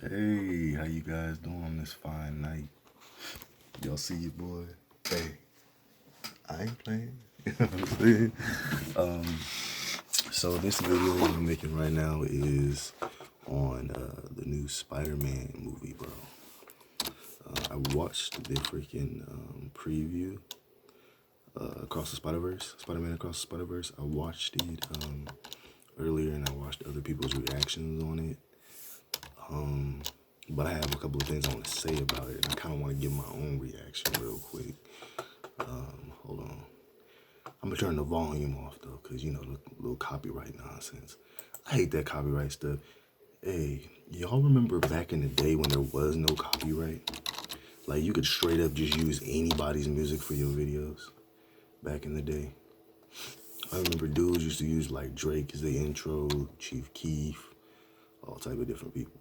Hey, how you guys doing on this fine night? Y'all see your boy? Hey, I ain't playing. You know what I'm saying? So this video I'm making right now is on the new Spider-Man movie, bro. I watched the freaking preview, Across the Spider-Verse, Spider-Man Across the Spider-Verse. I watched it earlier, and I watched other people's reactions on it. But I have a couple of things I want to say about it, and I kind of want to give my own reaction real quick. Hold on. I'm going to turn the volume off, though, because, you know, the little copyright nonsense. I hate that copyright stuff. Hey, y'all remember back in the day when there was no copyright? Like, you could straight up just use anybody's music for your videos back in the day. I remember dudes used to use, like, Drake as the intro, Chief Keef, all type of different people.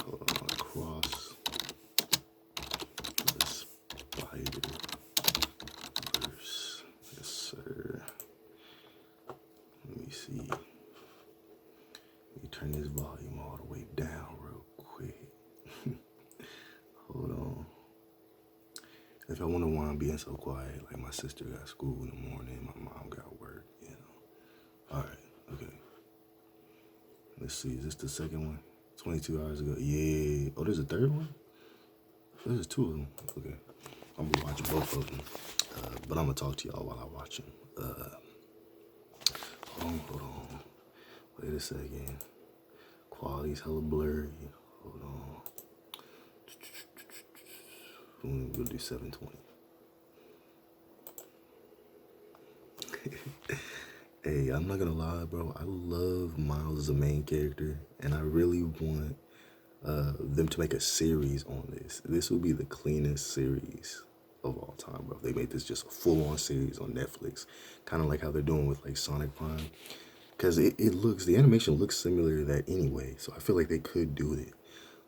Hold on, Across the Spider-Verse. Yes, sir. Let me see. Let me turn this volume all the way down real quick. Hold on. If I wonder why I'm being so quiet, like my sister got school in the morning, my mom got work, you know. All right, okay. Let's see, is this the second one? 22 hours ago. Yeah. Oh, there's a third one? There's two of them. Okay. I'm gonna watch both of them. But I'm gonna talk to y'all while I watch them. Hold on. Wait a second. Quality's hella blurry. Hold on. We'll do 720. Hey, I'm not gonna lie, bro. I love Miles as a main character, and I really want them to make a series on this. This will be the cleanest series of all time, bro. If they made this just a full-on series on Netflix, kind of like how they're doing with like Sonic Prime, because the animation looks similar to that anyway. So I feel like they could do it.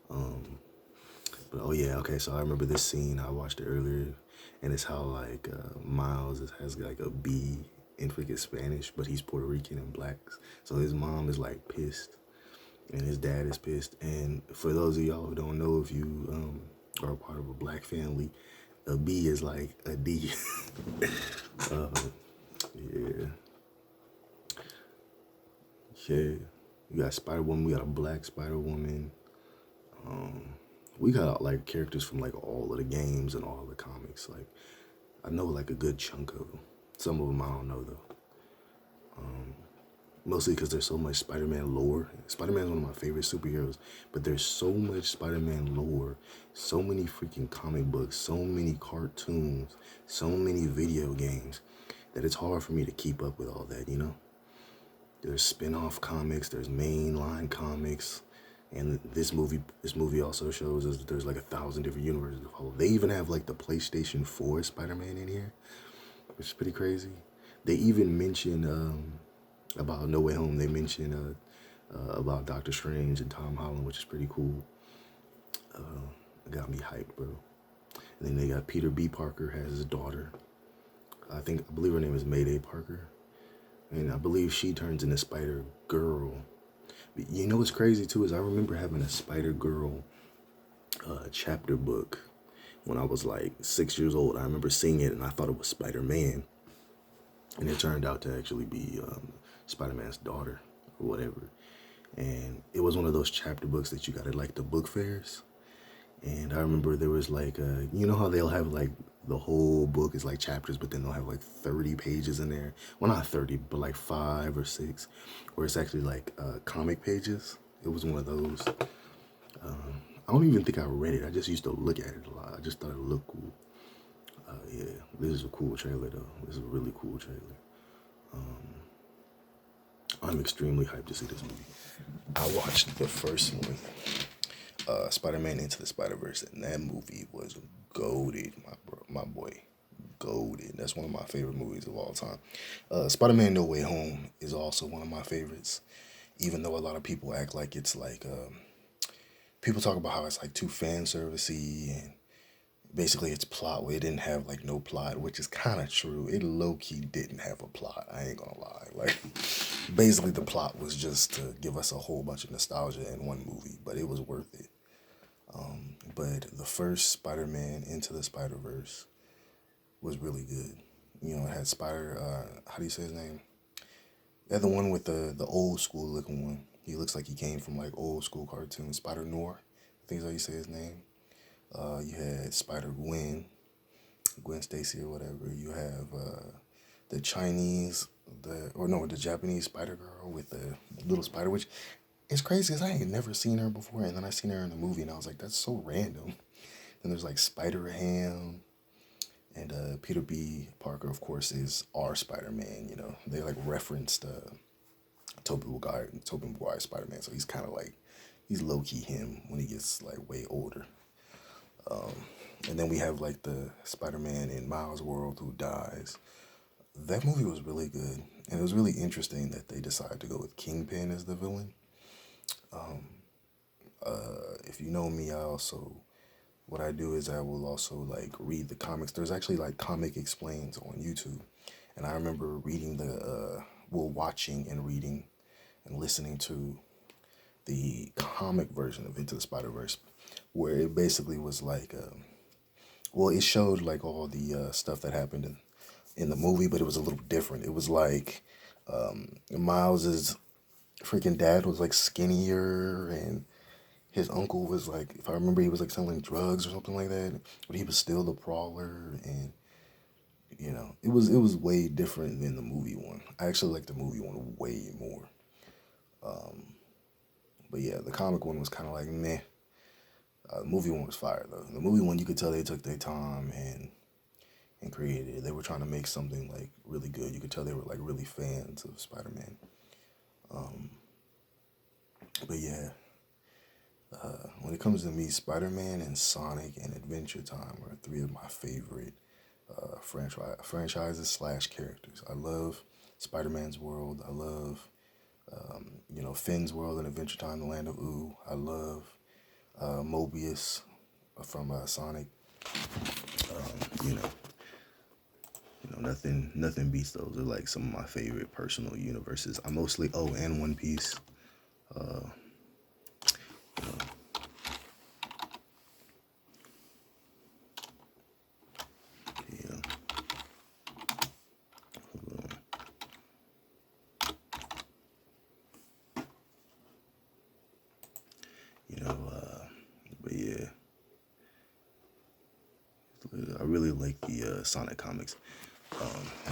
But oh yeah, okay. So I remember this scene. I watched it earlier, and it's how like Miles has like a B in freaking Spanish, but he's Puerto Rican and black. So his mom is like pissed, and his dad is pissed. And for those of y'all who don't know, if you are a part of a black family, a B is like a D. Yeah. Yeah. You got Spider-Woman, we got a black Spider-Woman. We got like characters from like all of the games and all the comics. Like I know like a good chunk of them. Some of them I don't know though. Mostly because there's so much Spider-Man lore. Spider-Man's one of my favorite superheroes, but there's so much Spider-Man lore, so many freaking comic books, so many cartoons, so many video games that it's hard for me to keep up with all that, you know? There's spin-off comics, there's mainline comics, and this movie also shows us that there's like 1,000 different universes to follow. They even have like the PlayStation 4 Spider-Man in here, which is pretty crazy. They even mention about No Way Home. They mention about Doctor Strange and Tom Holland, which is pretty cool. It got me hyped, bro. And then they got Peter B. Parker has his daughter. I believe her name is Mayday Parker. And I believe she turns into Spider-Girl. But you know what's crazy too is I remember having a Spider-Girl chapter book when I was like 6 years old. I remember seeing it and I thought it was Spider-Man. And it turned out to actually be Spider-Man's daughter or whatever. And it was one of those chapter books that you got at like the book fairs. And I remember there was like, you know how they'll have like the whole book is like chapters, but then they'll have like 30 pages in there. Well, not 30, but like 5 or 6, where it's actually like comic pages. It was one of those. I don't even think I read it. I just used to look at it a lot. I just thought it looked cool. Yeah, this is a cool trailer though. This is a really cool trailer. I'm extremely hyped to see this movie. I watched the first one, Spider-Man Into the Spider-Verse, and that movie was goated, my boy, goated. That's one of my favorite movies of all time. Spider-Man No Way Home is also one of my favorites, even though a lot of people act like it's like, people talk about how it's like too fan servicey basically its plot, where it didn't have like no plot, which is kind of true. It low-key didn't have a plot, I ain't gonna lie. Like, basically the plot was just to give us a whole bunch of nostalgia in one movie, but it was worth it. But the first Spider-Man Into the Spider-Verse was really good. You know, it had how do you say his name? Yeah, the one with the old school looking one. He looks like he came from like old school cartoons. Spider Noir, I think is how you say his name. You had Spider Gwen Stacy or whatever. You have the Chinese, the Japanese Spider Girl with the little spider, which is crazy because I ain't never seen her before, and then I seen her in the movie, and I was like, that's so random. Then there's like Spider Ham, and Peter B. Parker, of course, is our Spider-Man. You know, they like referenced Tobey Maguire Spider-Man, so he's kind of like, he's low-key him when he gets like way older. And then we have like the Spider-Man in Miles' World who dies. That movie was really good, and it was really interesting that they decided to go with Kingpin as the villain. If you know me, what I do is I will also like read the comics. There's actually like Comic Explains on YouTube, and I remember reading watching and reading and listening to the comic version of Into the Spider-Verse, where it basically was like, it showed like all the stuff that happened in the movie, but it was a little different. It was like Miles's freaking dad was like skinnier, and his uncle was like, if I remember, he was like selling drugs or something like that, but he was still the Prowler, and you know, it was way different than the movie one. I actually like the movie one way more. But yeah, the comic one was kind of like meh. The movie one was fire though. The movie one, you could tell they took their time and created it. They were trying to make something like really good. You could tell they were like really fans of Spider-Man. But yeah, when it comes to me, Spider-Man and Sonic and Adventure Time are three of my favorite franchises slash characters. I love Spider-Man's world. I love, Finn's world and Adventure Time, the Land of Ooh. I love Mobius from Sonic. You know, nothing beats those. They're like some of my favorite personal universes. I mostly and One Piece. You know, yeah. But yeah, I really like the Sonic comics.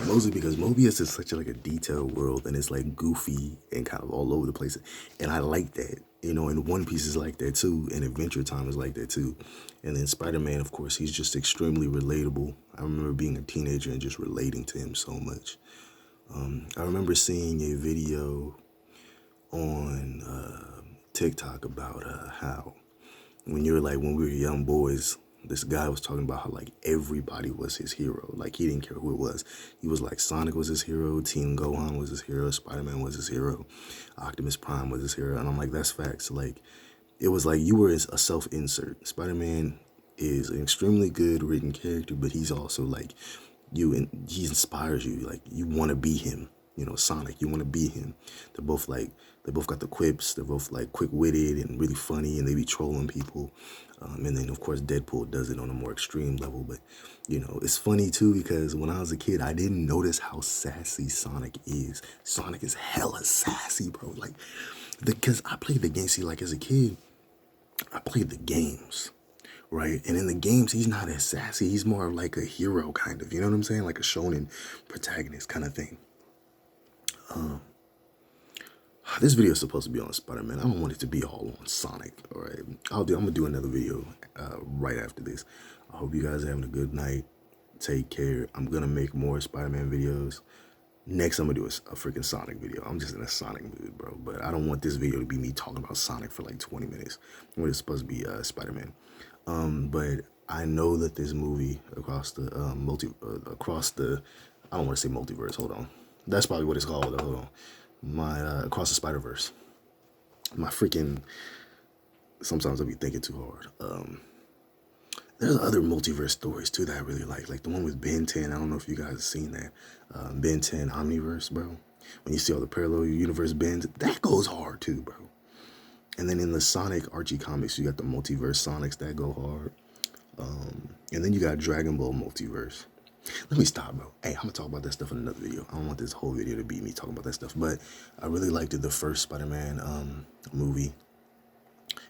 Mostly because Mobius is such like a detailed world, and it's like goofy and kind of all over the place, and I like that. And One Piece is like that too, and Adventure Time is like that too. And then Spider-Man, of course, he's just extremely relatable. I remember being a teenager and just relating to him so much. I remember seeing a video on TikTok about how when we were young boys, this guy was talking about how like everybody was his hero. Like he didn't care who it was. He was like Sonic was his hero, Team Gohan was his hero, Spider-Man was his hero, Optimus Prime was his hero. And I'm like, that's facts. Like it was like you were a self-insert. Spider-Man is an extremely good written character, but he's also like he inspires you. Like you want to be him. Sonic, you want to be him. They both got the quips. They're both like quick-witted and really funny, and they be trolling people. And then of course Deadpool does it on a more extreme level. But it's funny too because when I was a kid, I didn't notice how sassy Sonic is. Sonic is hella sassy, bro. Like because I played the game. See, like as a kid, I played the games. Right, and in the games, he's not as sassy. He's more of like a hero, kind of. You know what I'm saying? Like a shonen protagonist kind of thing. This video is supposed to be on Spider-Man. I don't want it to be all on Sonic. All right, I'm gonna do another video right after this. I hope you guys are having a good night. Take care. I'm gonna make more Spider-Man videos. Next, I'm gonna do a freaking Sonic video. I'm just in a Sonic mood, bro. But I don't want this video to be me talking about Sonic for like 20 minutes. When it's supposed to be Spider-Man. But I know that this movie across the I don't want to say multiverse. Hold on, that's probably what it's called. Hold on, my across the Spider-Verse. My freaking. Sometimes I be thinking too hard. There's other multiverse stories too that I really like the one with Ben 10. I don't know if you guys have seen that. Ben 10 Omniverse, bro. When you see all the parallel universe bends, that goes hard too, bro. And then in the Sonic Archie comics, you got the multiverse Sonics that go hard. And then you got Dragon Ball multiverse. Let me stop, bro. Hey, I'm gonna talk about that stuff in another video. I don't want this whole video to be me talking about that stuff. But I really liked the first Spider-Man movie,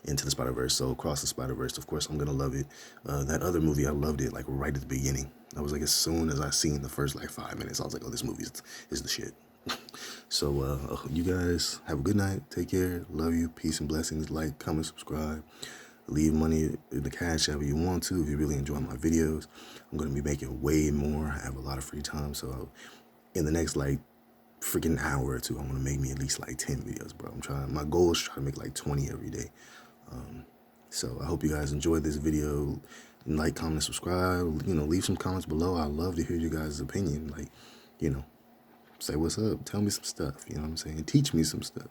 Into the Spider-Verse. So Across the Spider-Verse, of course, I'm gonna love it. That other movie, I loved it like right at the beginning. I was like, as soon as I seen the first like 5 minutes, I was like, oh, this movie is the shit. So you guys have a good night. Take care. Love you. Peace and blessings. Like, comment, subscribe. Leave money in the cash app if you want to, if you really enjoy my videos. I'm going to be making way more. I have a lot of free time. So in the next like freaking hour or two, I want to make me at least like 10 videos, bro. My goal is to try to make like 20 every day. So I hope you guys enjoyed this video. Like, comment, subscribe. Leave some comments below. I love to hear you guys' opinion. Like, say what's up. Tell me some stuff. You know what I'm saying? Teach me some stuff.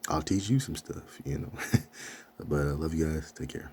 I'll teach you some stuff, But I love you guys. Take care.